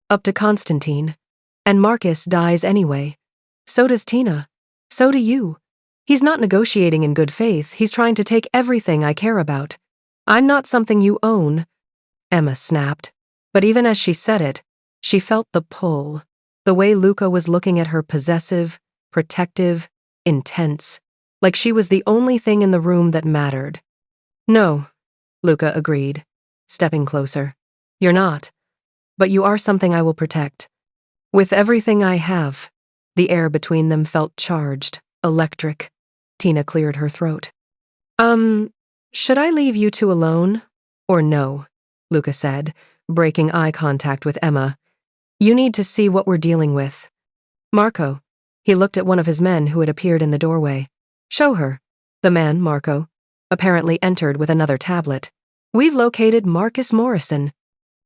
Up to Constantine. And Marcus dies anyway. So does Tina. So do you. He's not negotiating in good faith, he's trying to take everything I care about. I'm not something you own, Emma snapped. But even as she said it, she felt the pull. The way Luca was looking at her, possessive, protective, intense, like she was the only thing in the room that mattered. No, Luca agreed, stepping closer. You're not. But you are something I will protect. With everything I have. The air between them felt charged, electric. Tina cleared her throat. Should I leave you two alone? Or no? Luca said, breaking eye contact with Emma. You need to see what we're dealing with. Marco. He looked at one of his men who had appeared in the doorway. Show her. The man, Marco, apparently entered with another tablet. We've located Marcus Morrison.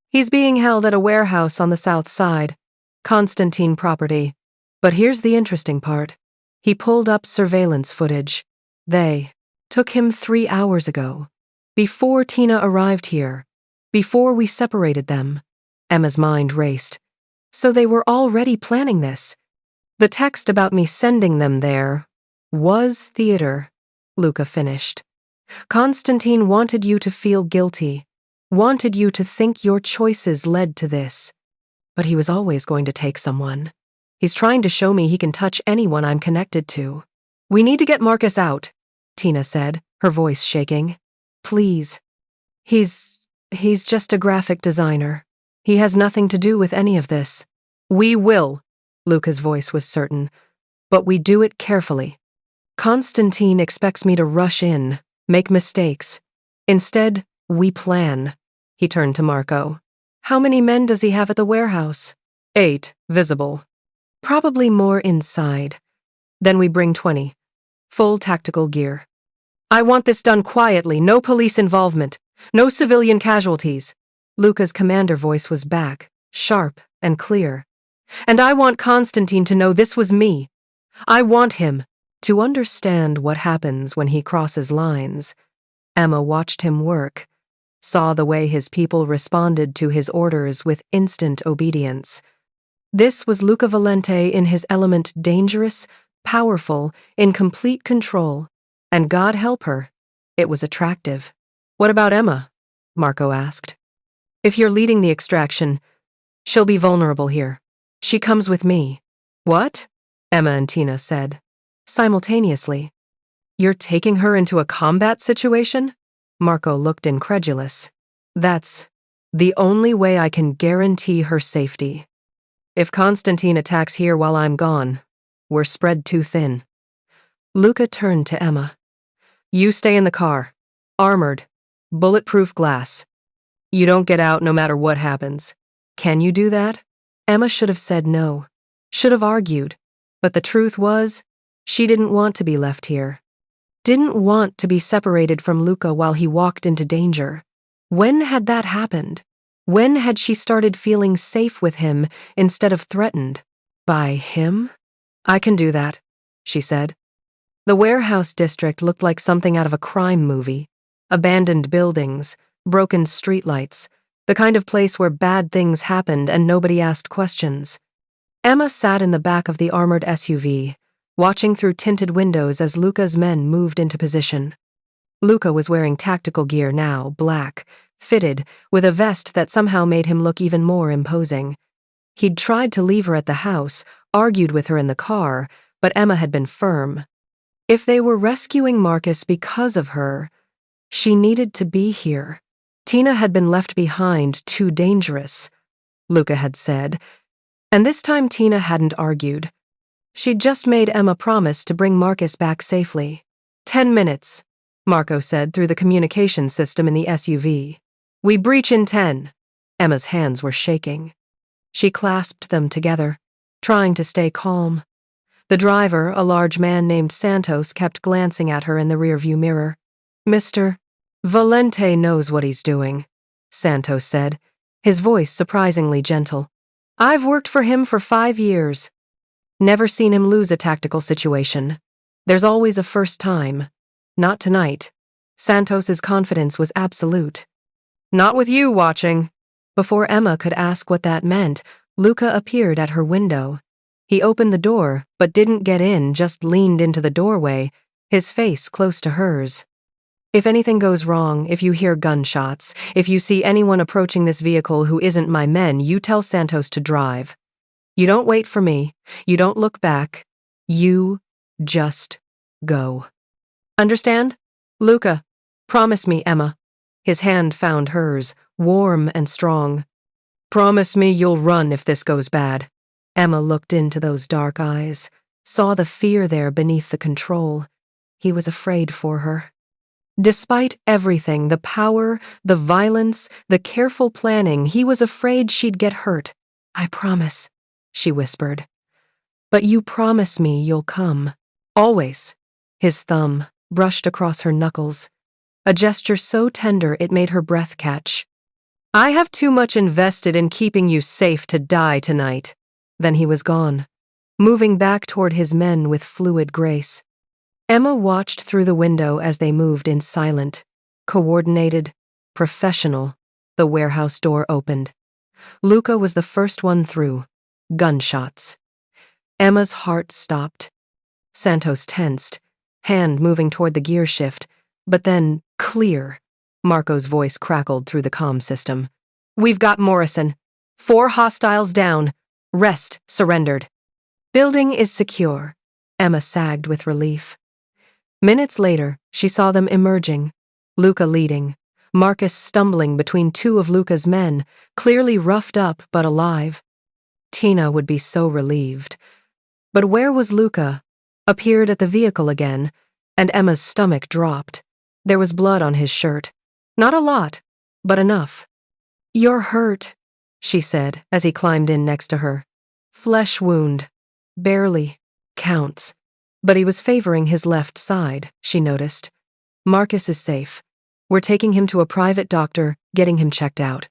He's being held at a warehouse on the south side. Constantine property. But here's the interesting part. He pulled up surveillance footage. They took him 3 hours ago. Before Tina arrived here. Before we separated them. Emma's mind raced. So they were already planning this. The text about me sending them there was theater, Luca finished. Constantine wanted you to feel guilty, wanted you to think your choices led to this. But he was always going to take someone. He's trying to show me he can touch anyone I'm connected to. We need to get Marcus out, Tina said, her voice shaking. Please. He's just a graphic designer. He has nothing to do with any of this. We will, Luca's voice was certain, but we do it carefully. Constantine expects me to rush in, make mistakes. Instead, we plan. He turned to Marco. How many men does he have at the warehouse? 8, visible. Probably more inside. Then we bring 20. Full tactical gear. I want this done quietly, no police involvement, no civilian casualties. Luca's commander voice was back, sharp and clear. And I want Constantine to know this was me. I want him to understand what happens when he crosses lines. Emma watched him work, saw the way his people responded to his orders with instant obedience. This was Luca Valente in his element, dangerous, powerful, in complete control. And God help her, it was attractive. What about Emma? Marco asked. If you're leading the extraction, she'll be vulnerable here. She comes with me. What? Emma and Tina said. Simultaneously. You're taking her into a combat situation? Marco looked incredulous. That's the only way I can guarantee her safety. If Constantine attacks here while I'm gone, we're spread too thin. Luca turned to Emma. You stay in the car. Armored. Bulletproof glass. You don't get out no matter what happens. Can you do that? Emma should have said no. Should have argued. But the truth was, she didn't want to be left here. Didn't want to be separated from Luca while he walked into danger. When had that happened? When had she started feeling safe with him instead of threatened? By him? I can do that, she said. The warehouse district looked like something out of a crime movie. Abandoned buildings, broken streetlights, the kind of place where bad things happened and nobody asked questions. Emma sat in the back of the armored SUV, watching through tinted windows as Luca's men moved into position. Luca was wearing tactical gear now, black, fitted, with a vest that somehow made him look even more imposing. He'd tried to leave her at the house, argued with her in the car, but Emma had been firm. If they were rescuing Marcus because of her, she needed to be here. Tina had been left behind, too dangerous, Luca had said, and this time Tina hadn't argued. She'd just made Emma promise to bring Marcus back safely. 10 minutes, Marco said through the communication system in the SUV. We breach in 10. Emma's hands were shaking. She clasped them together, trying to stay calm. The driver, a large man named Santos, kept glancing at her in the rearview mirror. Mr. Valente knows what he's doing, Santos said, his voice surprisingly gentle. I've worked for him for 5 years. Never seen him lose a tactical situation. There's always a first time. Not tonight. Santos's confidence was absolute. Not with you watching. Before Emma could ask what that meant, Luca appeared at her window. He opened the door, but didn't get in, just leaned into the doorway, his face close to hers. If anything goes wrong, if you hear gunshots, if you see anyone approaching this vehicle who isn't my men, you tell Santos to drive. You don't wait for me. You don't look back. You just go. Understand? Luca, promise me, Emma. His hand found hers, warm and strong. Promise me you'll run if this goes bad. Emma looked into those dark eyes, saw the fear there beneath the control. He was afraid for her. Despite everything, the power, the violence, the careful planning, he was afraid she'd get hurt. I promise, she whispered. But you promise me you'll come. Always. His thumb brushed across her knuckles, a gesture so tender it made her breath catch. I have too much invested in keeping you safe to die tonight. Then he was gone, moving back toward his men with fluid grace. Emma watched through the window as they moved in silent, coordinated, professional. The warehouse door opened. Luca was the first one through. Gunshots. Emma's heart stopped. Santos tensed, hand moving toward the gear shift, but then, clear. Marco's voice crackled through the comm system. We've got Morrison. 4 hostiles down. Rest surrendered. Building is secure. Emma sagged with relief. Minutes later, she saw them emerging. Luca leading. Marcus stumbling between 2 of Luca's men, clearly roughed up but alive. Tina would be so relieved. But where was Luca? Appeared at the vehicle again, and Emma's stomach dropped. There was blood on his shirt. Not a lot, but enough. You're hurt, she said as he climbed in next to her. Flesh wound. Barely. Counts. But he was favoring his left side, she noticed. Marcus is safe. We're taking him to a private doctor, getting him checked out.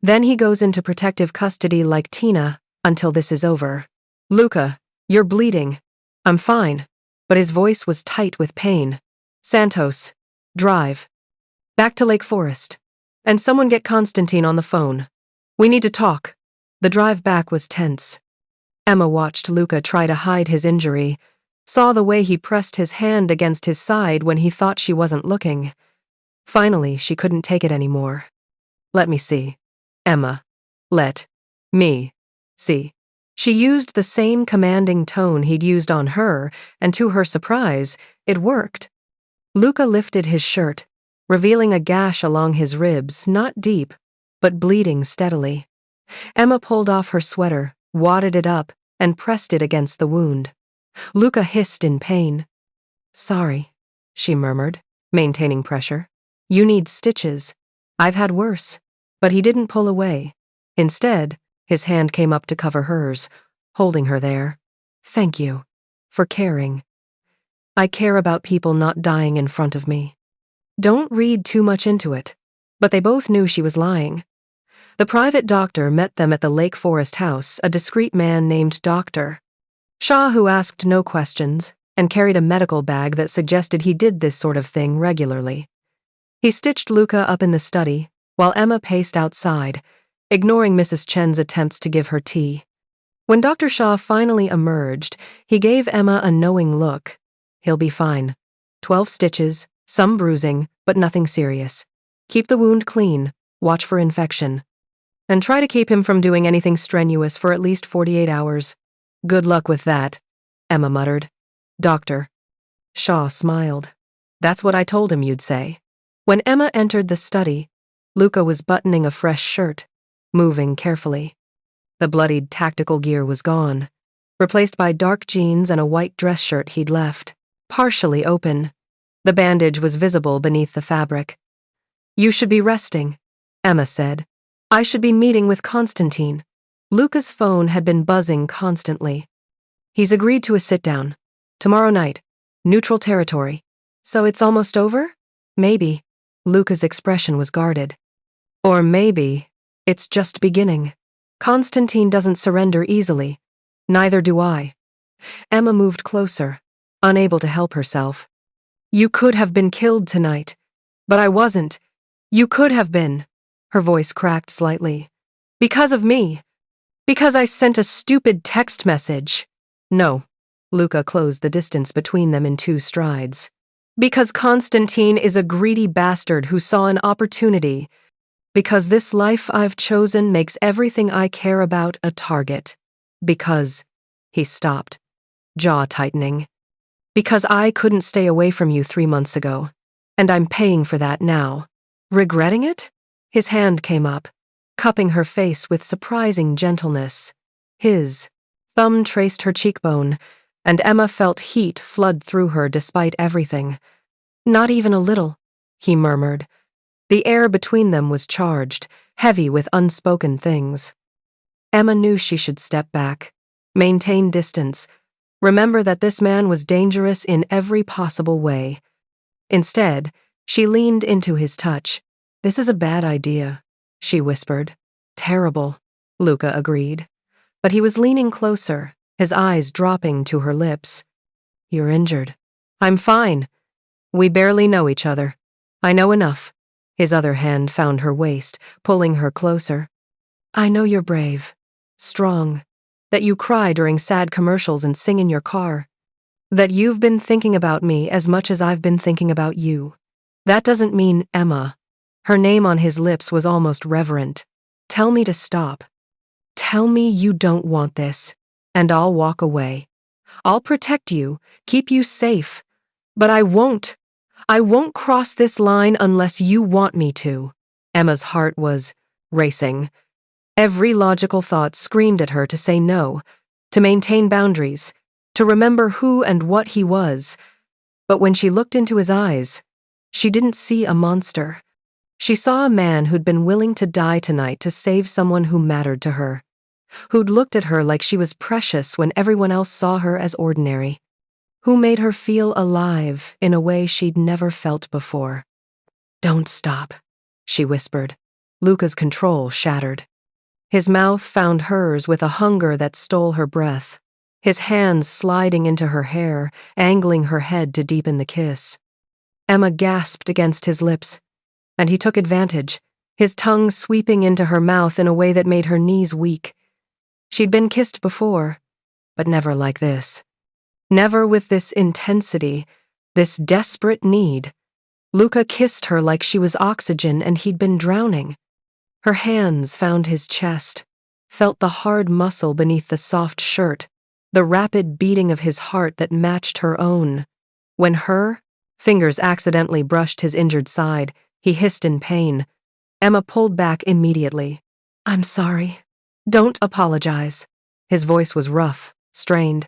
Then he goes into protective custody like Tina until this is over. Luca, you're bleeding. I'm fine. But his voice was tight with pain. Santos, drive. Back to Lake Forest. And someone get Constantine on the phone. We need to talk. The drive back was tense. Emma watched Luca try to hide his injury, saw the way he pressed his hand against his side when he thought she wasn't looking. Finally, she couldn't take it anymore. Let me see. Emma. Let me see. She used the same commanding tone he'd used on her, and to her surprise, it worked. Luca lifted his shirt, revealing a gash along his ribs, not deep, but bleeding steadily. Emma pulled off her sweater, wadded it up, and pressed it against the wound. Luca hissed in pain. Sorry, she murmured, maintaining pressure. You need stitches. I've had worse. But he didn't pull away. Instead, his hand came up to cover hers, holding her there. Thank you. For caring. I care about people not dying in front of me. Don't read too much into it. But they both knew she was lying. The private doctor met them at the Lake Forest house, a discreet man named Dr. Shaw, who asked no questions and carried a medical bag that suggested he did this sort of thing regularly. He stitched Luca up in the study, while Emma paced outside, ignoring Mrs. Chen's attempts to give her tea. When Dr. Shaw finally emerged, he gave Emma a knowing look. He'll be fine. 12 stitches, some bruising, but nothing serious. Keep the wound clean, watch for infection. And try to keep him from doing anything strenuous for at least 48 hours. Good luck with that, Emma muttered. Doctor. Shaw smiled. That's what I told him you'd say. When Emma entered the study, Luca was buttoning a fresh shirt, moving carefully. The bloodied tactical gear was gone, replaced by dark jeans and a white dress shirt he'd left, partially open. The bandage was visible beneath the fabric. You should be resting, Emma said. I should be meeting with Constantine. Luca's phone had been buzzing constantly. He's agreed to a sit-down. Tomorrow night. Neutral territory. So it's almost over? Maybe. Luca's expression was guarded. Or maybe it's just beginning. Constantine doesn't surrender easily. Neither do I. Emma moved closer, unable to help herself. You could have been killed tonight. But I wasn't. You could have been. Her voice cracked slightly. Because of me. Because I sent a stupid text message. No. Luca closed the distance between them in 2 strides. Because Constantine is a greedy bastard who saw an opportunity. Because this life I've chosen makes everything I care about a target. Because, he stopped, jaw tightening. Because I couldn't stay away from you 3 months ago. And I'm paying for that now. Regretting it? His hand came up, cupping her face with surprising gentleness. His thumb traced her cheekbone, and Emma felt heat flood through her despite everything. Not even a little, he murmured. The air between them was charged, heavy with unspoken things. Emma knew she should step back, maintain distance, remember that this man was dangerous in every possible way. Instead, she leaned into his touch. This is a bad idea, she whispered. Terrible, Luca agreed. But he was leaning closer, his eyes dropping to her lips. You're injured. I'm fine. We barely know each other. I know enough. His other hand found her waist, pulling her closer. I know you're brave, strong, that you cry during sad commercials and sing in your car, that you've been thinking about me as much as I've been thinking about you. That doesn't mean Emma. Her name on his lips was almost reverent. Tell me to stop. Tell me you don't want this, and I'll walk away. I'll protect you, keep you safe. But I won't. I won't cross this line unless you want me to. Emma's heart was racing. Every logical thought screamed at her to say no, to maintain boundaries, to remember who and what he was. But when she looked into his eyes, she didn't see a monster. She saw a man who'd been willing to die tonight to save someone who mattered to her, who'd looked at her like she was precious when everyone else saw her as ordinary, who made her feel alive in a way she'd never felt before. Don't stop, she whispered. Luca's control shattered. His mouth found hers with a hunger that stole her breath, his hands sliding into her hair, angling her head to deepen the kiss. Emma gasped against his lips, and he took advantage, his tongue sweeping into her mouth in a way that made her knees weak. She'd been kissed before, but never like this. Never with this intensity, this desperate need. Luca kissed her like she was oxygen and he'd been drowning. Her hands found his chest, felt the hard muscle beneath the soft shirt, the rapid beating of his heart that matched her own. When her fingers accidentally brushed his injured side, he hissed in pain. Emma pulled back immediately. I'm sorry. Don't apologize. His voice was rough, strained.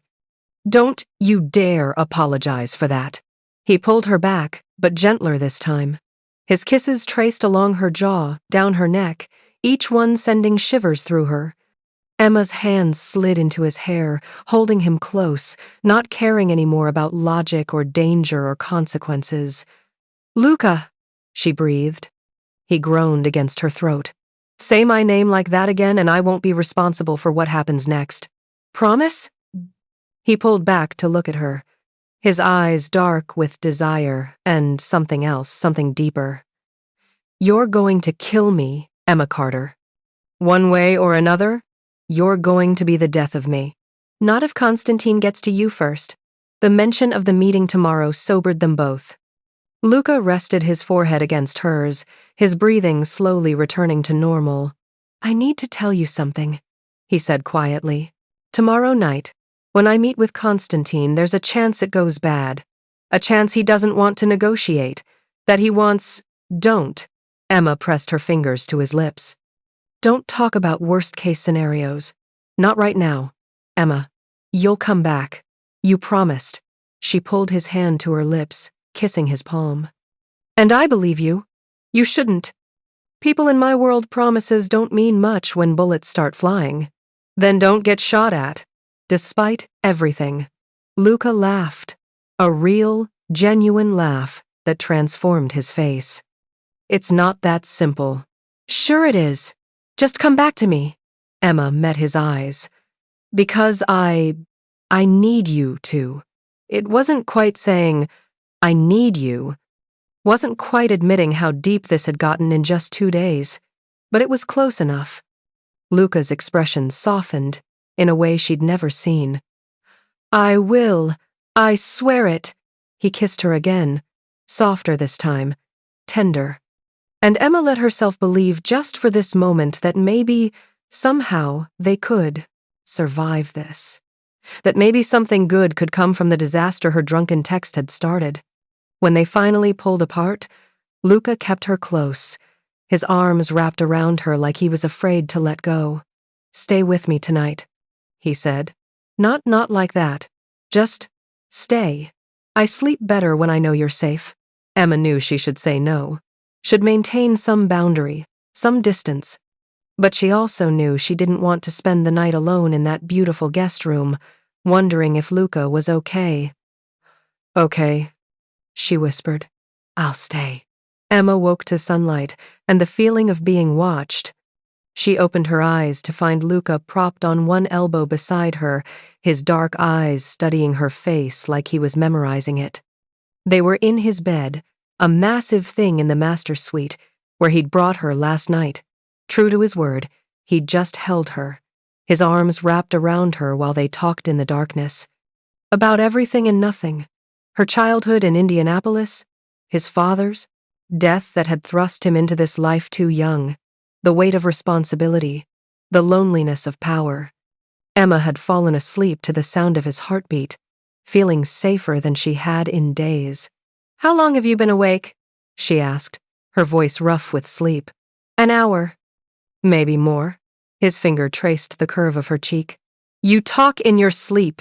Don't you dare apologize for that. He pulled her back, but gentler this time. His kisses traced along her jaw, down her neck, each one sending shivers through her. Emma's hands slid into his hair, holding him close, not caring anymore about logic or danger or consequences. Luca, she breathed. He groaned against her throat. Say my name like that again and I won't be responsible for what happens next. Promise? He pulled back to look at her, his eyes dark with desire and something else, something deeper. You're going to kill me, Emma Carter. One way or another, you're going to be the death of me. Not if Constantine gets to you first. The mention of the meeting tomorrow sobered them both. Luca rested his forehead against hers, his breathing slowly returning to normal. I need to tell you something, he said quietly. Tomorrow night, when I meet with Constantine, there's a chance it goes bad. A chance he doesn't want to negotiate. That he wants... Don't. Emma pressed her fingers to his lips. Don't talk about worst-case scenarios. Not right now. Emma, you'll come back. You promised. She pulled his hand to her lips, kissing his palm. And I believe you. You shouldn't. People in my world promises don't mean much when bullets start flying. Then don't get shot at. Despite everything. Luca laughed. A real, genuine laugh that transformed his face. It's not that simple. Sure it is. Just come back to me. Emma met his eyes. Because I need you to. It wasn't quite saying, I need you. Wasn't quite admitting how deep this had gotten in just 2 days. But it was close enough. Luca's expression softened in a way she'd never seen. I will. I swear it. He kissed her again, softer this time, tender. And Emma let herself believe just for this moment that maybe, somehow, they could survive this. That maybe something good could come from the disaster her drunken text had started. When they finally pulled apart, Luca kept her close, his arms wrapped around her like he was afraid to let go. Stay with me tonight, he said. Not like that. Just stay. I sleep better when I know you're safe. Emma knew she should say no, should maintain some boundary, some distance. But she also knew she didn't want to spend the night alone in that beautiful guest room, wondering if Luca was okay. Okay, she whispered. I'll stay. Emma woke to sunlight and the feeling of being watched. She opened her eyes to find Luca propped on one elbow beside her, his dark eyes studying her face like he was memorizing it. They were in his bed, a massive thing in the master suite, where he'd brought her last night. True to his word, he'd just held her, his arms wrapped around her while they talked in the darkness. About everything and nothing. Her childhood in Indianapolis, his father's, death that had thrust him into this life too young, the weight of responsibility, the loneliness of power. Emma had fallen asleep to the sound of his heartbeat, feeling safer than she had in days. How long have you been awake? She asked, her voice rough with sleep. An hour. Maybe more. His finger traced the curve of her cheek. You talk in your sleep.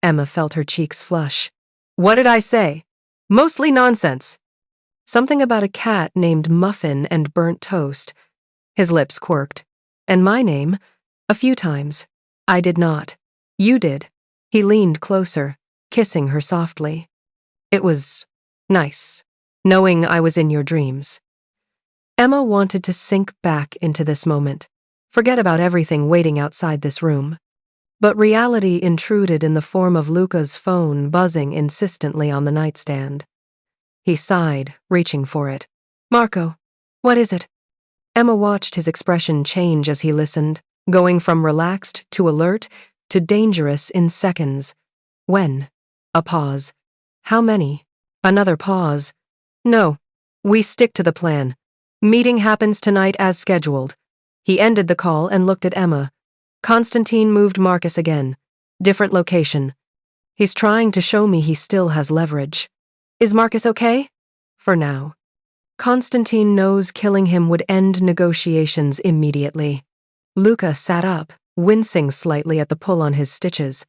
Emma felt her cheeks flush. What did I say? Mostly nonsense. Something about a cat named Muffin and burnt toast. His lips quirked. And my name? A few times. I did not. You did. He leaned closer, kissing her softly. It was nice, knowing I was in your dreams. Emma wanted to sink back into this moment, forget about everything waiting outside this room. But reality intruded in the form of Luca's phone buzzing insistently on the nightstand. He sighed, reaching for it. Marco, what is it? Emma watched his expression change as he listened, going from relaxed to alert to dangerous in seconds. When? A pause. How many? Another pause. No, we stick to the plan. Meeting happens tonight as scheduled. He ended the call and looked at Emma. Constantine moved Marcus again. Different location. He's trying to show me he still has leverage. Is Marcus okay? For now. Constantine knows killing him would end negotiations immediately. Luca sat up, wincing slightly at the pull on his stitches.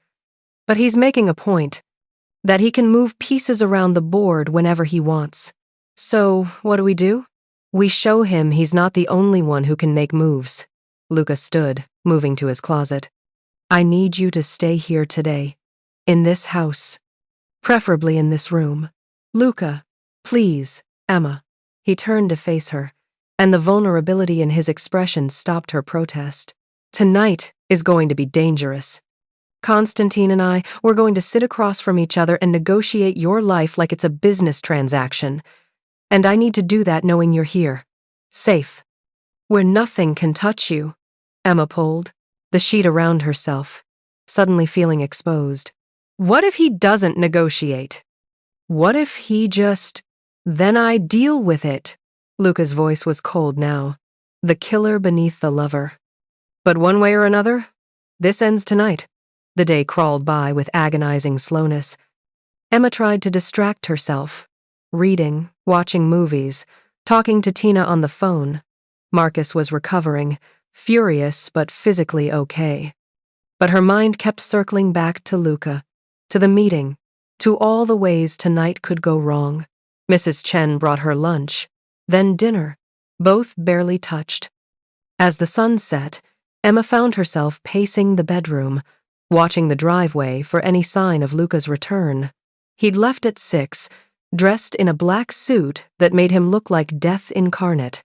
But he's making a point. That he can move pieces around the board whenever he wants. So, what do? We show him he's not the only one who can make moves. Luca stood, moving to his closet. I need you to stay here today. In this house. Preferably in this room. Luca, please, Emma. He turned to face her, and the vulnerability in his expression stopped her protest. Tonight is going to be dangerous. Constantine and I, we're going to sit across from each other and negotiate your life like it's a business transaction. And I need to do that knowing you're here. Safe. Where nothing can touch you. Emma pulled, the sheet around herself, suddenly feeling exposed. What if he doesn't negotiate? What if he just... Then I deal with it. Luca's voice was cold now, the killer beneath the lover. But one way or another, this ends tonight. The day crawled by with agonizing slowness. Emma tried to distract herself. Reading, watching movies, talking to Tina on the phone. Marcus was recovering, furious but physically okay. But her mind kept circling back to Luca, to the meeting, to all the ways tonight could go wrong. Mrs. Chen brought her lunch, then dinner, both barely touched. As the sun set, Emma found herself pacing the bedroom, watching the driveway for any sign of Luca's return. He'd left at 6, dressed in a black suit that made him look like death incarnate.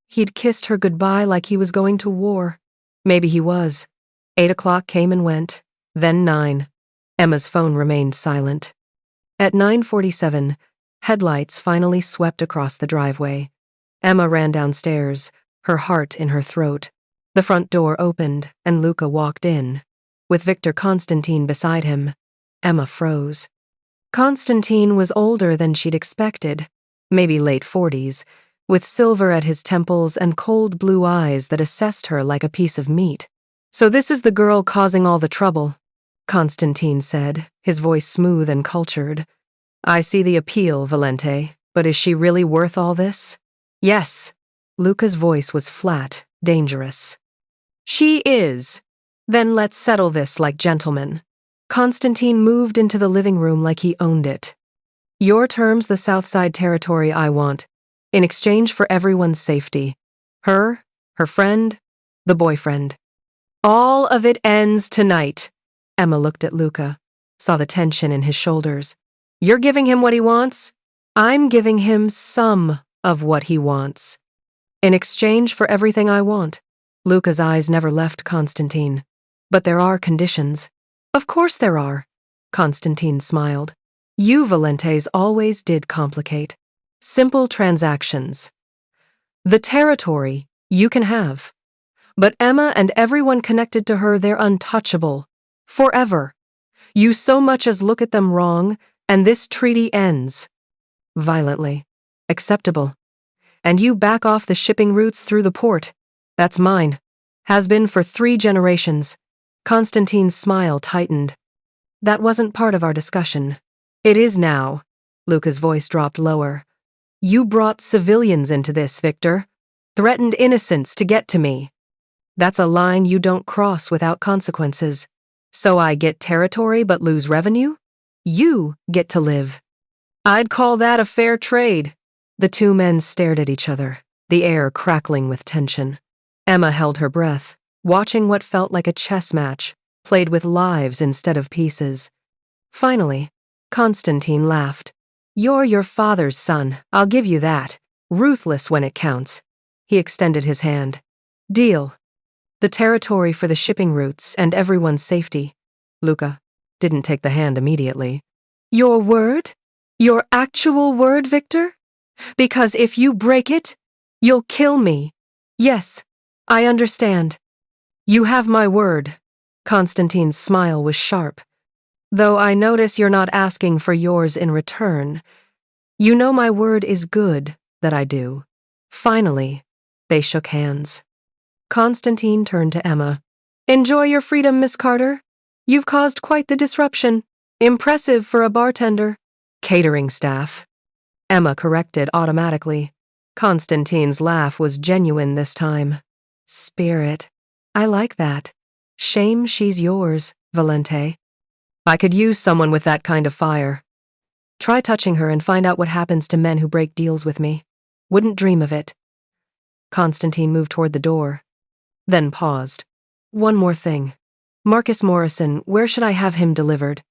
He'd kissed her goodbye like he was going to war. Maybe he was. 8 o'clock came and went, then 9. Emma's phone remained silent. At 9:47, headlights finally swept across the driveway. Emma ran downstairs, her heart in her throat. The front door opened, and Luca walked in. With Victor Constantine beside him, Emma froze. Constantine was older than she'd expected, maybe late 40s, with silver at his temples and cold blue eyes that assessed her like a piece of meat. "So this is the girl causing all the trouble," Constantine said, his voice smooth and cultured. "I see the appeal, Valente, but is she really worth all this?" "Yes." Luca's voice was flat, dangerous. "She is. Then let's settle this like gentlemen." Constantine moved into the living room like he owned it. "Your terms the Southside territory I want, in exchange for everyone's safety. Her friend, the boyfriend. All of it ends tonight." Emma looked at Luca, saw the tension in his shoulders. "You're giving him what he wants? I'm giving him some of what he wants. In exchange for everything I want." Luca's eyes never left Constantine. "But there are conditions." "Of course there are." Constantine smiled. "You Valentes always did complicate. Simple transactions. The territory you can have. But Emma and everyone connected to her, they're untouchable. Forever. You so much as look at them wrong, and this treaty ends." Violently. "Acceptable. And you back off the shipping routes through the port. That's mine. Has been for 3 generations. Constantine's smile tightened. "That wasn't part of our discussion." "It is now." Luca's voice dropped lower. "You brought civilians into this, Victor. Threatened innocents to get to me. That's a line you don't cross without consequences. So I get territory but lose revenue? You get to live. I'd call that a fair trade." The two men stared at each other, the air crackling with tension. Emma held her breath, watching what felt like a chess match, played with lives instead of pieces. Finally, Constantine laughed. "You're your father's son, I'll give you that. Ruthless when it counts." He extended his hand. "Deal. The territory for the shipping routes and everyone's safety." Luca didn't take the hand immediately. "Your word? Your actual word, Victor? Because if you break it, you'll kill me." "Yes, I understand. You have my word." Constantine's smile was sharp. "Though I notice you're not asking for yours in return. You know my word is good, that I do." Finally, they shook hands. Constantine turned to Emma. "Enjoy your freedom, Miss Carter. You've caused quite the disruption. Impressive for a bartender." "Catering staff." Emma corrected automatically. Constantine's laugh was genuine this time. "Spirit. I like that. Shame she's yours, Valente. I could use someone with that kind of fire. Try touching her and find out what happens to men who break deals with me. Wouldn't dream of it." Constantine moved toward the door, then paused. "One more thing. Marcus Morrison, where should I have him delivered?"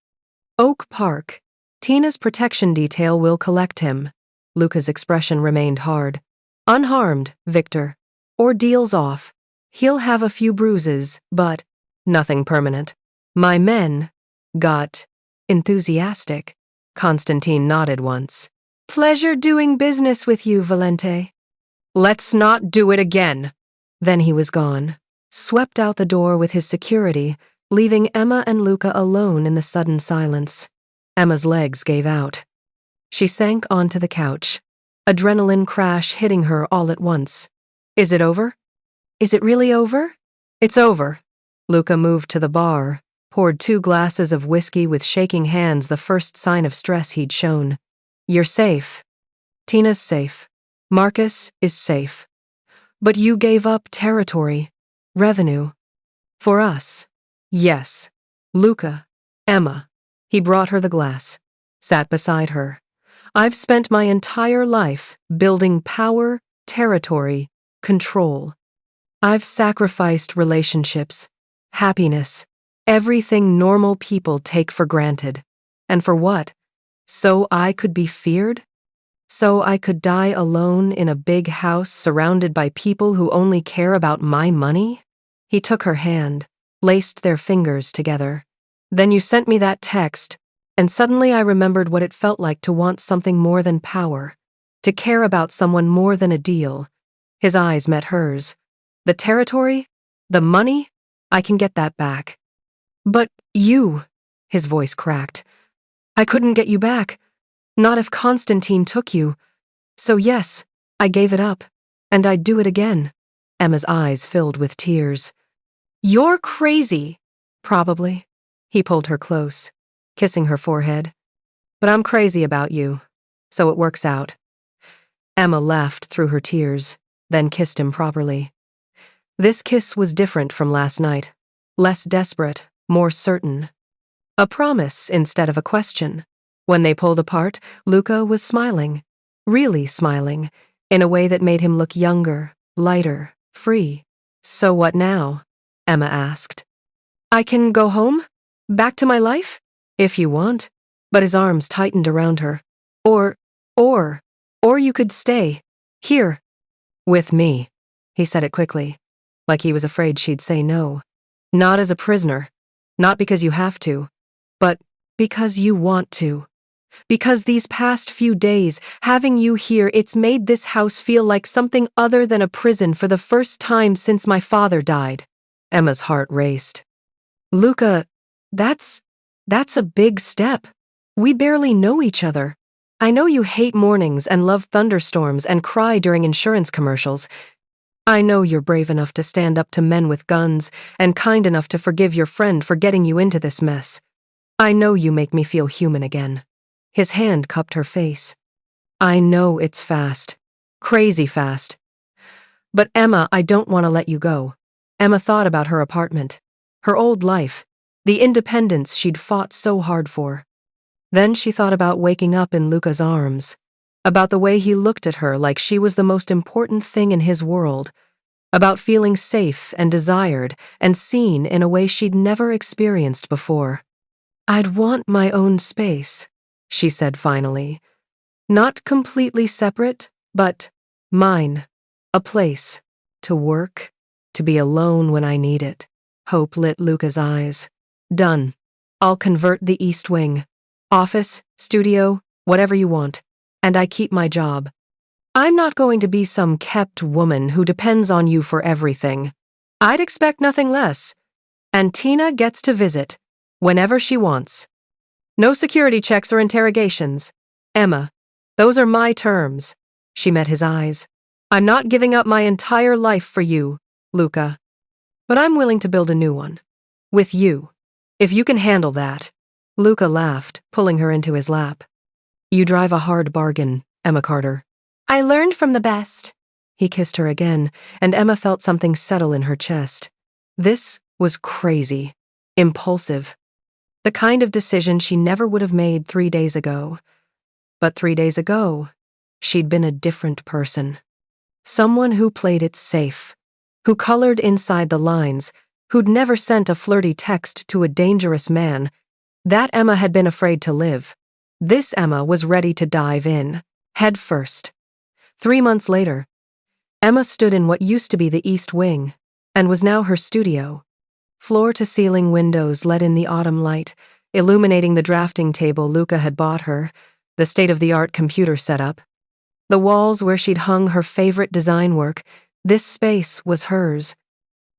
"Oak Park. Tina's protection detail will collect him." Luca's expression remained hard. "Unharmed, Victor. Ordeal's off. He'll have a few bruises, but nothing permanent." My men got enthusiastic. Constantine nodded once. "Pleasure doing business with you, Valente." "Let's not do it again." Then he was gone, swept out the door with his security, leaving Emma and Luca alone in the sudden silence. Emma's legs gave out. She sank onto the couch, adrenaline crash hitting her all at once. "Is it over? Is it really over?" "It's over." Luca moved to the bar, poured 2 glasses of whiskey with shaking hands, the first sign of stress he'd shown. "You're safe. Tina's safe. Marcus is safe. But you gave up territory, revenue. For us." "Yes." "Luca, Emma." He brought her the glass, sat beside her. "I've spent my entire life building power, territory, control. I've sacrificed relationships, happiness, everything normal people take for granted. And for what? So I could be feared? So I could die alone in a big house surrounded by people who only care about my money?" He took her hand, laced their fingers together. "Then you sent me that text, and suddenly I remembered what it felt like to want something more than power, to care about someone more than a deal." His eyes met hers. "The territory? The money? I can get that back. But you, his voice cracked. I couldn't get you back. Not if Constantine took you. So yes, I gave it up. And I'd do it again. Emma's eyes filled with tears. You're crazy. Probably. He pulled her close, kissing her forehead. But I'm crazy about you. So it works out. Emma laughed through her tears, then kissed him properly. This kiss was different from last night. Less desperate, more certain. A promise instead of a question. When they pulled apart, Luca was smiling. Really smiling, in a way that made him look younger, lighter, free. So what now? Emma asked. I can go home? Back to my life? If you want. But his arms tightened around her. Or you could stay. Here. With me. He said it quickly, like he was afraid she'd say no. Not as a prisoner. Not because you have to. But because you want to. Because these past few days, having you here, it's made this house feel like something other than a prison for the first time since my father died. Emma's heart raced. Luca, that's a big step. We barely know each other. I know you hate mornings and love thunderstorms and cry during insurance commercials. I know you're brave enough to stand up to men with guns and kind enough to forgive your friend for getting you into this mess. I know you make me feel human again. His hand cupped her face. I know it's fast. Crazy fast. But Emma, I don't want to let you go. Emma thought about her apartment, her old life, the independence she'd fought so hard for. Then she thought about waking up in Luca's arms, about the way he looked at her like she was the most important thing in his world, about feeling safe and desired and seen in a way she'd never experienced before. I'd want my own space, she said finally. Not completely separate, but mine. A place. To work. To be alone when I need it. Hope lit Luca's eyes. Done. I'll convert the East Wing. Office, studio, whatever you want. And I keep my job. I'm not going to be some kept woman who depends on you for everything. I'd expect nothing less. And Tina gets to visit. Whenever she wants. No security checks or interrogations. Emma, those are my terms. She met his eyes. I'm not giving up my entire life for you, Luca. But I'm willing to build a new one. With you. If you can handle that. Luca laughed, pulling her into his lap. You drive a hard bargain, Emma Carter. I learned from the best. He kissed her again, and Emma felt something settle in her chest. This was crazy. Impulsive. The kind of decision she never would have made 3 days ago. But 3 days ago, she'd been a different person. Someone who played it safe, who colored inside the lines, who'd never sent a flirty text to a dangerous man. That Emma had been afraid to live. This Emma was ready to dive in, head first. 3 months later, Emma stood in what used to be the East Wing, and was now her studio. Floor-to-ceiling windows let in the autumn light, illuminating the drafting table Luca had bought her, the state-of-the-art computer setup. The walls where she'd hung her favorite design work, this space was hers.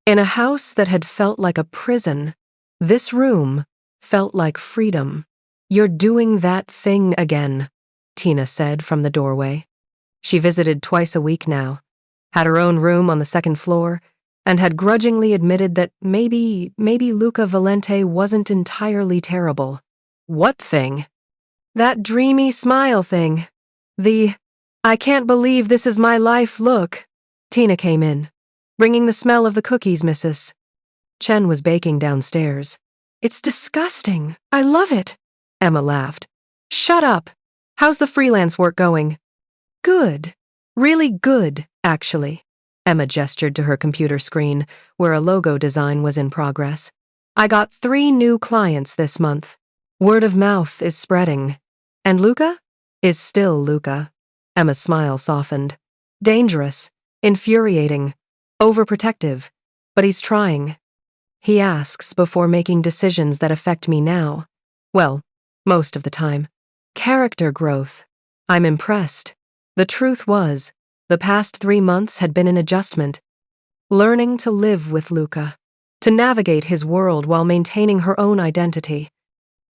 In a house that had felt like a prison, this room felt like freedom. You're doing that thing again, Tina said from the doorway. She visited twice a week now, had her own room on the second floor, and had grudgingly admitted that maybe Luca Valente wasn't entirely terrible. What thing? That dreamy smile thing. The, I can't believe this is my life look. Tina came in, bringing the smell of the cookies, Mrs. Chen was baking downstairs. It's disgusting. I love it. Emma laughed. Shut up. How's the freelance work going? Good. Really good, actually. Emma gestured to her computer screen, where a logo design was in progress. I got 3 new clients this month. Word of mouth is spreading. And Luca is still Luca. Emma's smile softened. Dangerous, infuriating, overprotective, but he's trying. He asks before making decisions that affect me now. Well, most of the time. Character growth. I'm impressed. The truth was, the past 3 months had been an adjustment. learning to live with Luca, to navigate his world while maintaining her own identity.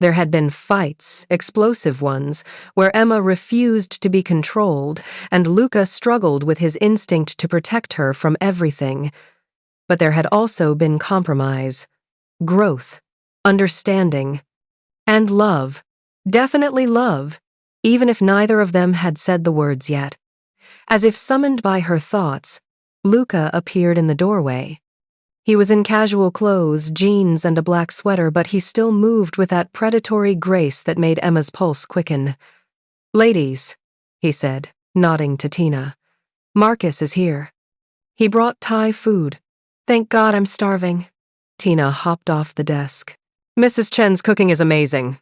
There had been fights, explosive ones, where Emma refused to be controlled and Luca struggled with his instinct to protect her from everything. But there had also been compromise, growth, understanding, and love. Definitely love, even if neither of them had said the words yet. As if summoned by her thoughts, Luca appeared in the doorway. He was in casual clothes, jeans, and a black sweater, but he still moved with that predatory grace that made Emma's pulse quicken. "Ladies," he said, nodding to Tina. "Marcus is here. He brought Thai food. Thank God I'm starving." Tina hopped off the desk. "Mrs. Chen's cooking is amazing,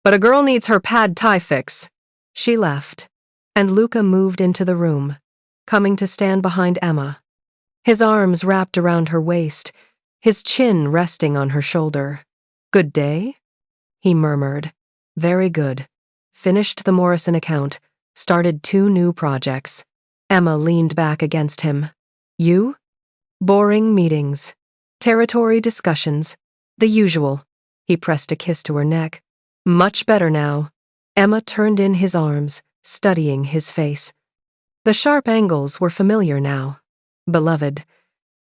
but a girl needs her pad Thai fix." She left, and Luca moved into the room, coming to stand behind Emma. His arms wrapped around her waist, his chin resting on her shoulder. "Good day?" he murmured. "Very good." Finished the Morrison account, started 2 new projects. Emma leaned back against him. "You?" "Boring meetings. Territory discussions. The usual." He pressed a kiss to her neck. "Much better now." Emma turned in his arms, studying his face. The sharp angles were familiar now. Beloved.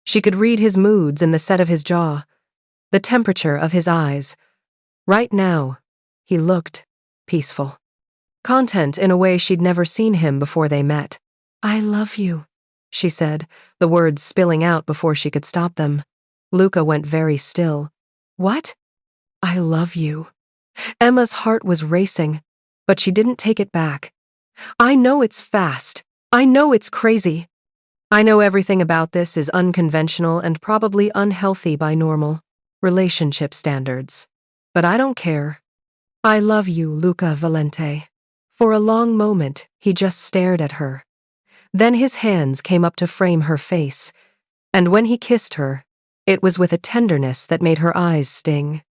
She could read his moods in the set of his jaw, the temperature of his eyes. Right now, he looked peaceful. Content in a way she'd never seen him before they met. "I love you," she said, the words spilling out before she could stop them. Luca went very still. "What?" "I love you." Emma's heart was racing, but she didn't take it back. "I know it's fast. I know it's crazy. I know everything about this is unconventional and probably unhealthy by normal relationship standards. But I don't care. I love you, Luca Valente." For a long moment, he just stared at her. Then his hands came up to frame her face, and when he kissed her, it was with a tenderness that made her eyes sting.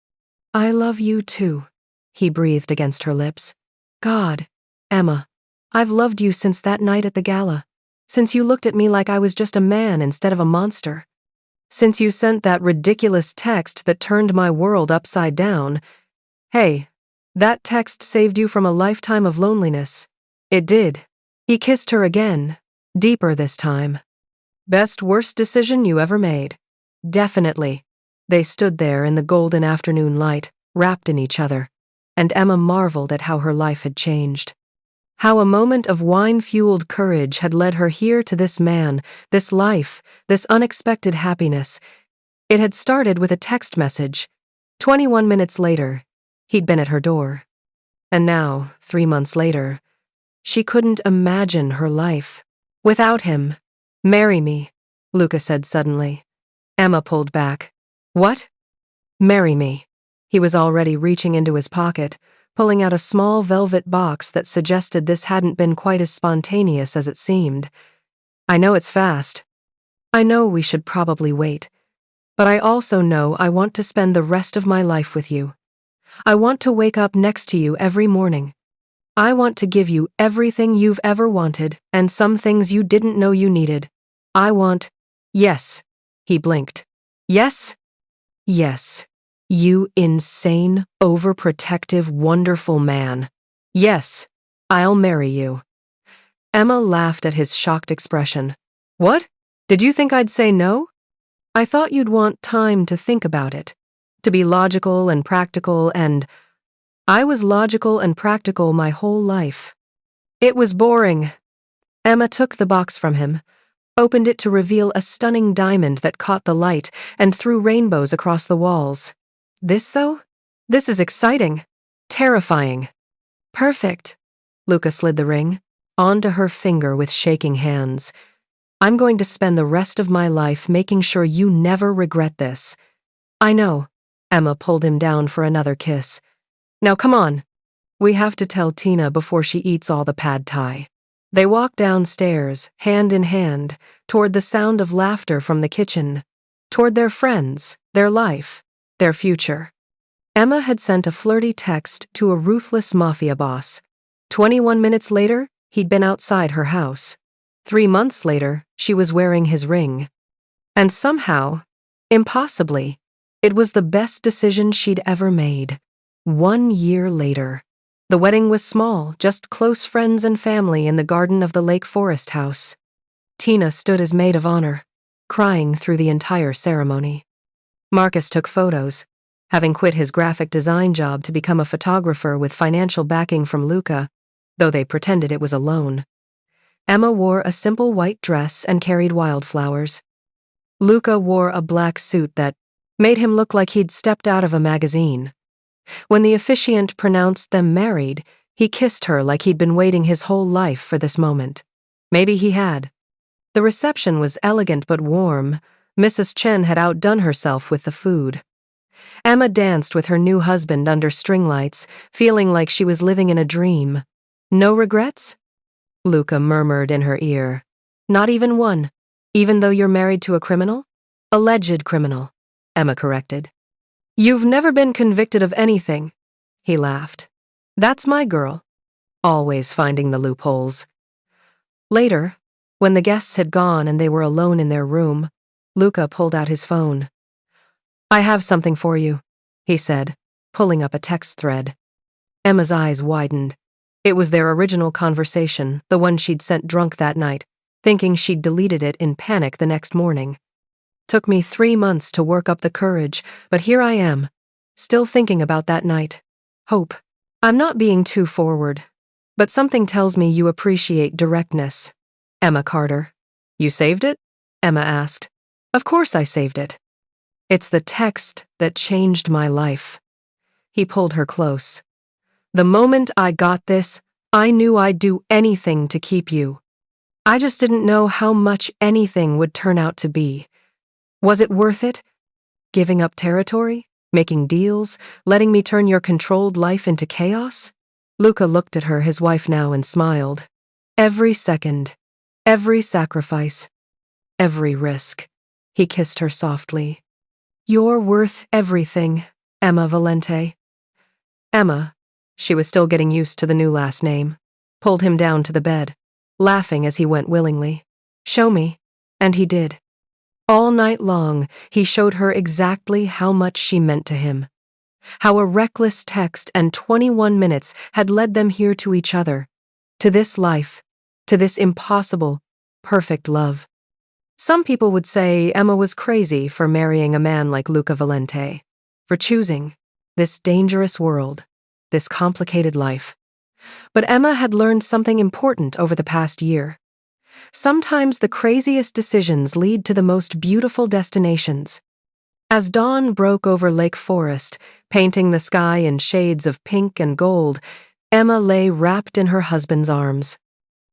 "I love you too," he breathed against her lips. "God, Emma, I've loved you since that night at the gala. Since you looked at me like I was just a man instead of a monster. Since you sent that ridiculous text that turned my world upside down. Hey, that text saved you from a lifetime of loneliness. It did." He kissed her again, deeper this time. "Best worst decision you ever made." "Definitely." They stood there in the golden afternoon light, wrapped in each other, and Emma marveled at how her life had changed. How a moment of wine-fueled courage had led her here to this man, this life, this unexpected happiness. It had started with a text message. 21 minutes later, he'd been at her door. And now, 3 months later, she couldn't imagine her life without him. "Marry me," Luca said suddenly. Emma pulled back. "What?" "Marry me." He was already reaching into his pocket, pulling out a small velvet box that suggested this hadn't been quite as spontaneous as it seemed. "I know it's fast. I know we should probably wait. But I also know I want to spend the rest of my life with you. I want to wake up next to you every morning. I want to give you everything you've ever wanted and some things you didn't know you needed. I want—" "Yes." He blinked. "Yes?" "Yes. You insane, overprotective, wonderful man. Yes, I'll marry you." Emma laughed at his shocked expression. "What? Did you think I'd say no? I thought you'd want time to think about it, to be logical and practical, and I was logical and practical my whole life. It was boring." Emma took the box from him, opened it to reveal a stunning diamond that caught the light and threw rainbows across the walls. "This, though? This is exciting. Terrifying." "Perfect." Luca slid the ring onto her finger with shaking hands. "I'm going to spend the rest of my life making sure you never regret this." "I know." Emma pulled him down for another kiss. "Now come on. We have to tell Tina before she eats all the pad thai." They walked downstairs, hand in hand, toward the sound of laughter from the kitchen, toward their friends, their life, their future. Emma had sent a flirty text to a ruthless mafia boss. 21 minutes later, he'd been outside her house. 3 months later, she was wearing his ring. And somehow, impossibly, it was the best decision she'd ever made. 1 year later. The wedding was small, just close friends and family in the garden of the Lake Forest house. Tina stood as maid of honor, crying through the entire ceremony. Marcus took photos, having quit his graphic design job to become a photographer with financial backing from Luca, though they pretended it was a loan. Emma wore a simple white dress and carried wildflowers. Luca wore a black suit that made him look like he'd stepped out of a magazine. When the officiant pronounced them married, he kissed her like he'd been waiting his whole life for this moment. Maybe he had. The reception was elegant but warm. Mrs. Chen had outdone herself with the food. Emma danced with her new husband under string lights, feeling like she was living in a dream. No regrets? Luca murmured in her ear. Not even one, even though you're married to a criminal? Alleged criminal, Emma corrected. You've never been convicted of anything, he laughed. That's my girl, always finding the loopholes. Later, when the guests had gone and they were alone in their room, Luca pulled out his phone. I have something for you, he said, pulling up a text thread. Emma's eyes widened. It was their original conversation, the one she'd sent drunk that night, thinking she'd deleted it in panic the next morning. Took me 3 months to work up the courage, but here I am, still thinking about that night. Hope. I'm not being too forward, but something tells me you appreciate directness. Emma Carter. You saved it? Emma asked. Of course I saved it. It's the text that changed my life. He pulled her close. The moment I got this, I knew I'd do anything to keep you. I just didn't know how much anything would turn out to be. Was it worth it? Giving up territory? Making deals? Letting me turn your controlled life into chaos? Luca looked at her, his wife now, and smiled. Every second, every sacrifice, every risk. He kissed her softly. You're worth everything, Emma Valente. Emma, she was still getting used to the new last name, pulled him down to the bed, laughing as he went willingly. Show me. And he did. All night long, he showed her exactly how much she meant to him. How a reckless text and 21 minutes had led them here to each other, to this life, to this impossible, perfect love. Some people would say Emma was crazy for marrying a man like Luca Valente, for choosing this dangerous world, this complicated life. But Emma had learned something important over the past year. Sometimes the craziest decisions lead to the most beautiful destinations. As dawn broke over Lake Forest, painting the sky in shades of pink and gold, Emma lay wrapped in her husband's arms.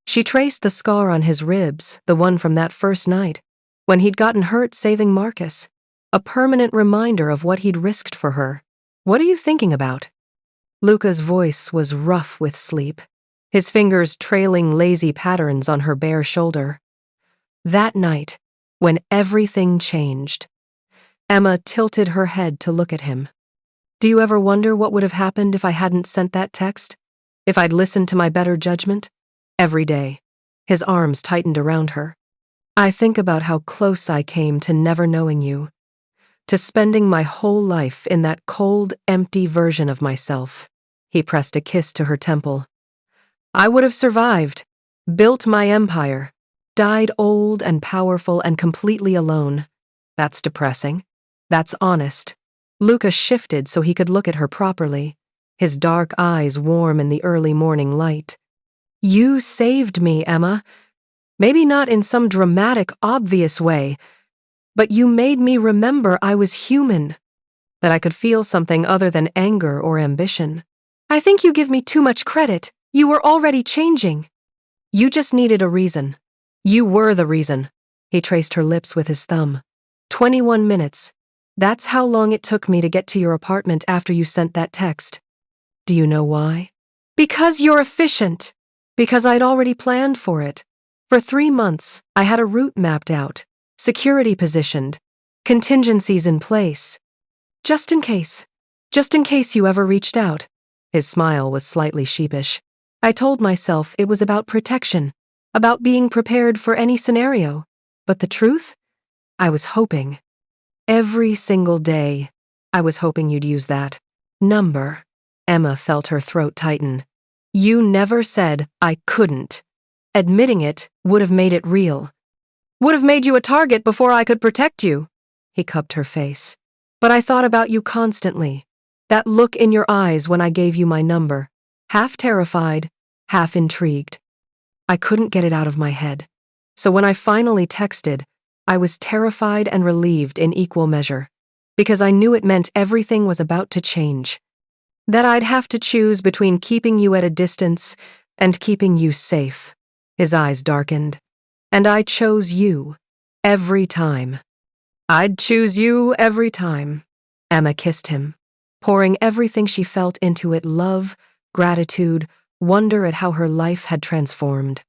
She traced the scar on his ribs, the one from that first night, when he'd gotten hurt saving Marcus, a permanent reminder of what he'd risked for her. What are you thinking about? Luca's voice was rough with sleep, his fingers trailing lazy patterns on her bare shoulder. That night, when everything changed, Emma tilted her head to look at him. Do you ever wonder what would have happened if I hadn't sent that text? If I'd listened to my better judgment? Every day, his arms tightened around her. I think about how close I came to never knowing you, to spending my whole life in that cold, empty version of myself. He pressed a kiss to her temple. I would have survived, built my empire, died old and powerful and completely alone. That's depressing. That's honest. Luca shifted so he could look at her properly, his dark eyes warm in the early morning light. You saved me, Emma. Maybe not in some dramatic, obvious way, but you made me remember I was human, that I could feel something other than anger or ambition. I think you give me too much credit. You were already changing. You just needed a reason. You were the reason. He traced her lips with his thumb. 21 minutes. That's how long it took me to get to your apartment after you sent that text. Do you know why? Because you're efficient. Because I'd already planned for it. For 3 months, I had a route mapped out, security positioned, contingencies in place. Just in case you ever reached out. His smile was slightly sheepish. I told myself it was about protection, about being prepared for any scenario. But the truth? I was hoping. Every single day, I was hoping you'd use that number. Emma felt her throat tighten. You never said I couldn't. Admitting it would have made it real. Would have made you a target before I could protect you. He cupped her face. But I thought about you constantly. That look in your eyes when I gave you my number. Half terrified, half intrigued. I couldn't get it out of my head. So when I finally texted, I was terrified and relieved in equal measure, because I knew it meant everything was about to change. That I'd have to choose between keeping you at a distance and keeping you safe. His eyes darkened. And I chose you. Every time. I'd choose you every time. Emma kissed him, pouring everything she felt into it: love, gratitude, wonder at how her life had transformed.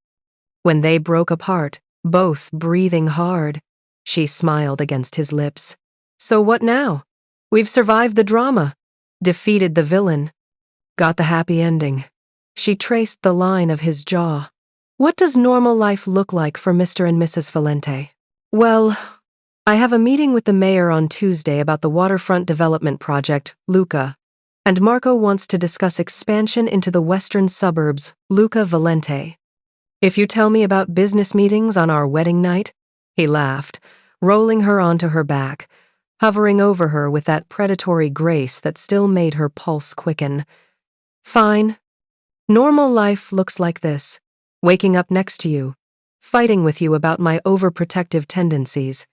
When they broke apart, both breathing hard, she smiled against his lips. So what now? We've survived the drama, defeated the villain, got the happy ending. She traced the line of his jaw. What does normal life look like for Mr. and Mrs. Valente? Well, I have a meeting with the mayor on Tuesday about the waterfront development project, Luca, and Marco wants to discuss expansion into the western suburbs, Luca Valente. If you tell me about business meetings on our wedding night, he laughed, rolling her onto her back, hovering over her with that predatory grace that still made her pulse quicken. Fine. Normal life looks like this. Waking up next to you, fighting with you about my overprotective tendencies,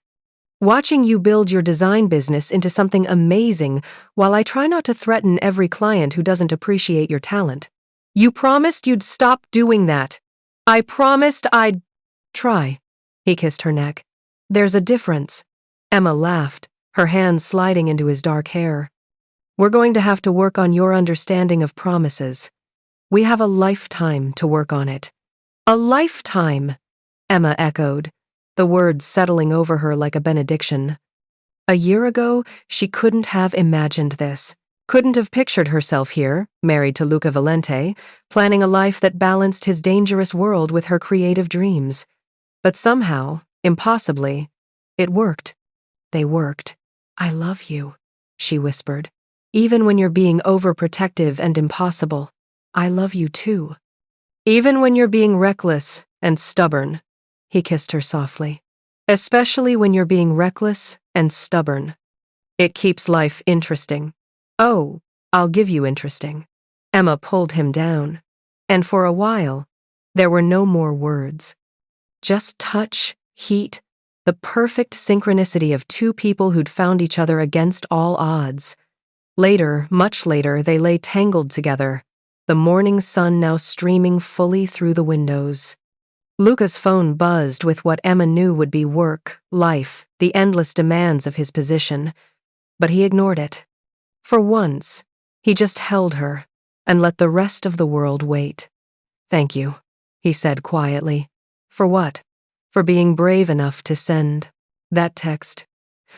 watching you build your design business into something amazing while I try not to threaten every client who doesn't appreciate your talent. You promised you'd stop doing that. I promised I'd try. He kissed her neck. There's a difference. Emma laughed, her hands sliding into his dark hair. We're going to have to work on your understanding of promises. We have a lifetime to work on it. A lifetime, Emma echoed, the words settling over her like a benediction. A year ago, she couldn't have imagined this, couldn't have pictured herself here, married to Luca Valente, planning a life that balanced his dangerous world with her creative dreams. But somehow, impossibly, it worked. They worked. I love you, she whispered. Even when you're being overprotective and impossible, I love you too. Even when you're being reckless and stubborn, he kissed her softly. Especially when you're being reckless and stubborn. It keeps life interesting. Oh, I'll give you interesting. Emma pulled him down, and for a while, there were no more words. Just touch, heat, the perfect synchronicity of two people who'd found each other against all odds. Later, much later, they lay tangled together, the morning sun now streaming fully through the windows. Luca's phone buzzed with what Emma knew would be work, life, the endless demands of his position, but he ignored it. For once, he just held her and let the rest of the world wait. Thank you, he said quietly. For what? For being brave enough to send that text.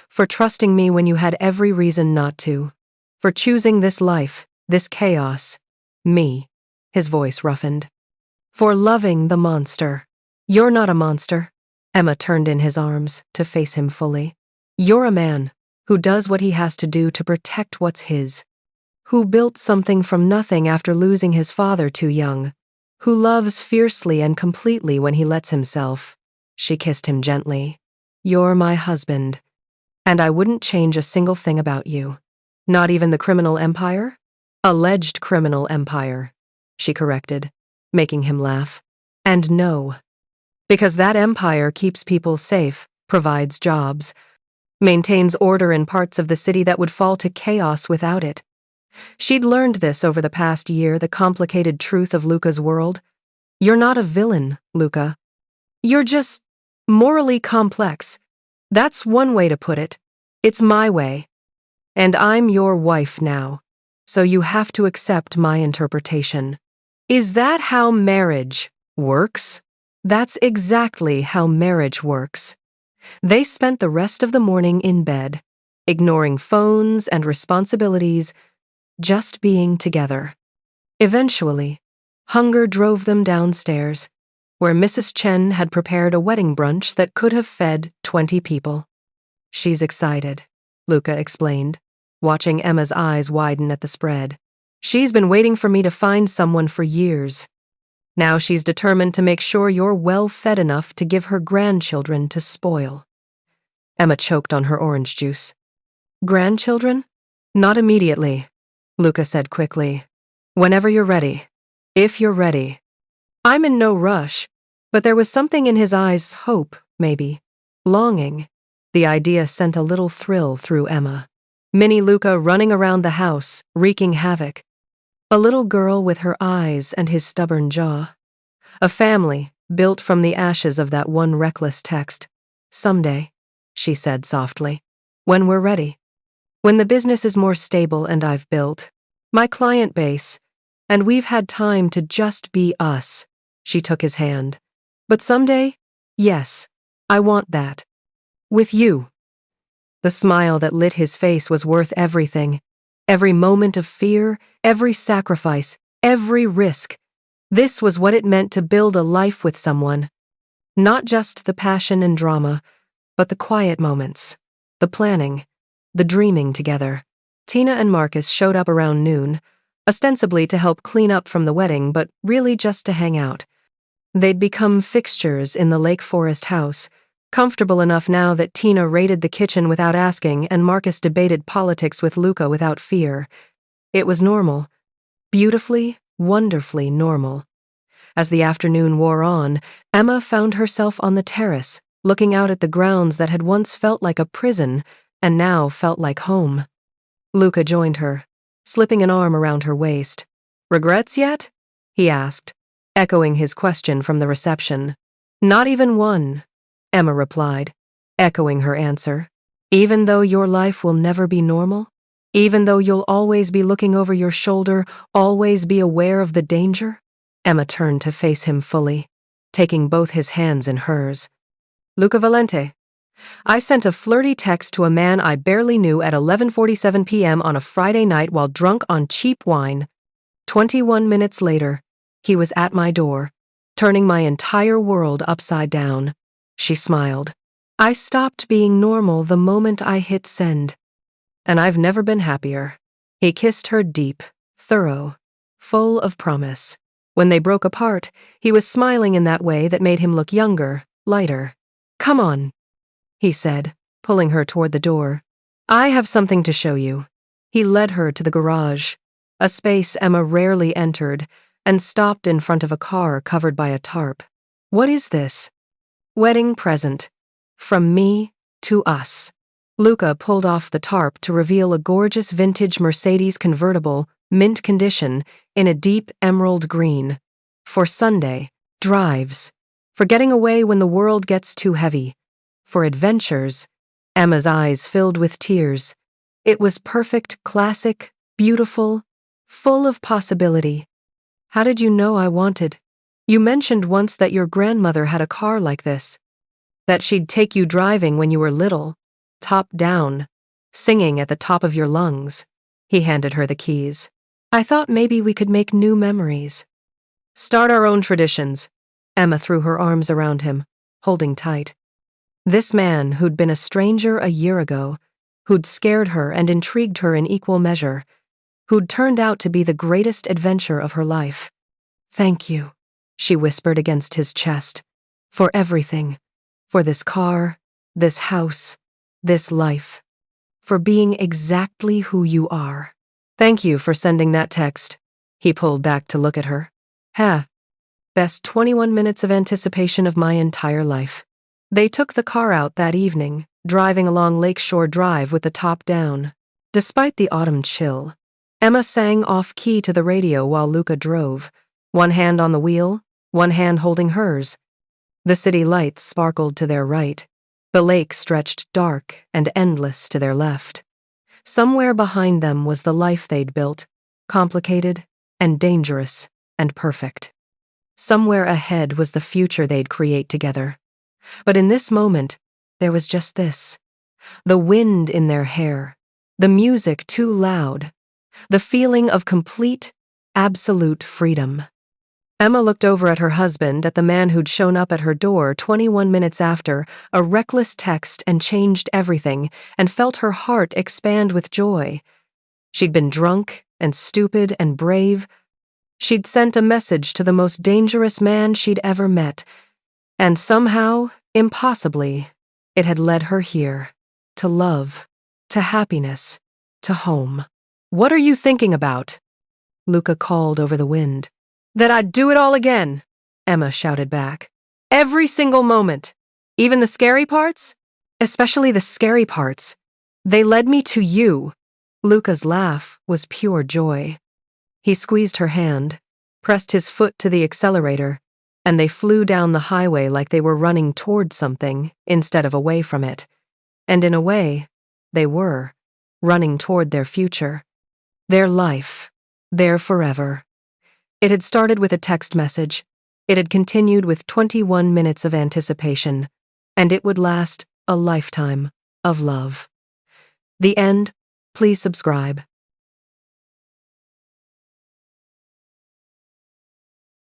For trusting me when you had every reason not to. For choosing this life, this chaos. Me, his voice roughened. For loving the monster. You're not a monster. Emma turned in his arms to face him fully. You're a man who does what he has to do to protect what's his. Who built something from nothing after losing his father too young. Who loves fiercely and completely when he lets himself. She kissed him gently. You're my husband. And I wouldn't change a single thing about you. Not even the criminal empire? Alleged criminal empire, she corrected, making him laugh. And no. Because that empire keeps people safe, provides jobs, maintains order in parts of the city that would fall to chaos without it. She'd learned this over the past year, the complicated truth of Luca's world. You're not a villain, Luca. You're just morally complex. That's one way to put it. It's my way. And I'm your wife now. So you have to accept my interpretation. Is that how marriage works? That's exactly how marriage works. They spent the rest of the morning in bed, ignoring phones and responsibilities, just being together. Eventually, hunger drove them downstairs, where Mrs. Chen had prepared a wedding brunch that could have fed 20 people. She's excited, Luca explained, watching Emma's eyes widen at the spread. She's been waiting for me to find someone for years. Now she's determined to make sure you're well fed enough to give her grandchildren to spoil. Emma choked on her orange juice. Grandchildren? Not immediately, Luca said quickly. Whenever you're ready. If you're ready. I'm in no rush, but there was something in his eyes, hope, maybe. Longing. The idea sent a little thrill through Emma. Mini Luca running around the house, wreaking havoc. A little girl with her eyes and his stubborn jaw. A family built from the ashes of that one reckless text. Someday, she said softly. When we're ready. When the business is more stable and I've built my client base, and we've had time to just be us. She took his hand. But someday, yes, I want that. With you. The smile that lit his face was worth everything. Every moment of fear, every sacrifice, every risk. This was what it meant to build a life with someone. Not just the passion and drama, but the quiet moments, the planning, the dreaming together. Tina and Marcus showed up around noon, ostensibly to help clean up from the wedding, but really just to hang out. They'd become fixtures in the Lake Forest house, comfortable enough now that Tina raided the kitchen without asking and Marcus debated politics with Luca without fear. It was normal. Beautifully, wonderfully normal. As the afternoon wore on, Emma found herself on the terrace, looking out at the grounds that had once felt like a prison and now felt like home. Luca joined her, slipping an arm around her waist. Regrets yet? He asked, echoing his question from the reception. Not even one, Emma replied, echoing her answer. Even though your life will never be normal? Even though you'll always be looking over your shoulder, always be aware of the danger? Emma turned to face him fully, taking both his hands in hers. Luca Valente. I sent a flirty text to a man I barely knew at 11:47 p.m. on a Friday night while drunk on cheap wine. 21 minutes later, he was at my door, turning my entire world upside down. She smiled. I stopped being normal the moment I hit send. And I've never been happier. He kissed her deep, thorough, full of promise. When they broke apart, he was smiling in that way that made him look younger, lighter. Come on, he said, pulling her toward the door. I have something to show you. He led her to the garage, a space Emma rarely entered, and stopped in front of a car covered by a tarp. What is this? Wedding present. From me to us. Luca pulled off the tarp to reveal a gorgeous vintage Mercedes convertible, mint condition, in a deep emerald green. For Sunday, drives. For getting away when the world gets too heavy. For adventures. Emma's eyes filled with tears. It was perfect, classic, beautiful, full of possibility. How did you know I wanted? You mentioned once that your grandmother had a car like this. That she'd take you driving when you were little, top down, singing at the top of your lungs. He handed her the keys. I thought maybe we could make new memories. Start our own traditions. Emma threw her arms around him, holding tight. This man who'd been a stranger a year ago, who'd scared her and intrigued her in equal measure, who'd turned out to be the greatest adventure of her life. Thank you, she whispered against his chest, for everything, for this car, this house, this life, for being exactly who you are. Thank you for sending that text. He pulled back to look at her. Best 21 minutes of anticipation of my entire life. They took the car out that evening, driving along Lakeshore Drive with the top down. Despite the autumn chill, Emma sang off-key to the radio while Luca drove, one hand on the wheel, one hand holding hers. The city lights sparkled to their right. The lake stretched dark and endless to their left. Somewhere behind them was the life they'd built, complicated and dangerous and perfect. Somewhere ahead was the future they'd create together. But in this moment, there was just this. The wind in their hair, the music too loud, the feeling of complete, absolute freedom. Emma looked over at her husband, at the man who'd shown up at her door 21 minutes after, a reckless text and changed everything, and felt her heart expand with joy. She'd been drunk and stupid and brave. She'd sent a message to the most dangerous man she'd ever met, and somehow, impossibly, it had led her here, to love, to happiness, to home. "What are you thinking about?" Luca called over the wind. "That I'd do it all again," Emma shouted back. "Every single moment. Even the scary parts? Especially the scary parts. They led me to you." Luca's laugh was pure joy. He squeezed her hand, pressed his foot to the accelerator, and they flew down the highway like they were running toward something instead of away from it. And in a way, they were, running toward their future. Their life. Their forever. It had started with a text message. It had continued with 21 minutes of anticipation. And it would last a lifetime of love. The end. Please subscribe.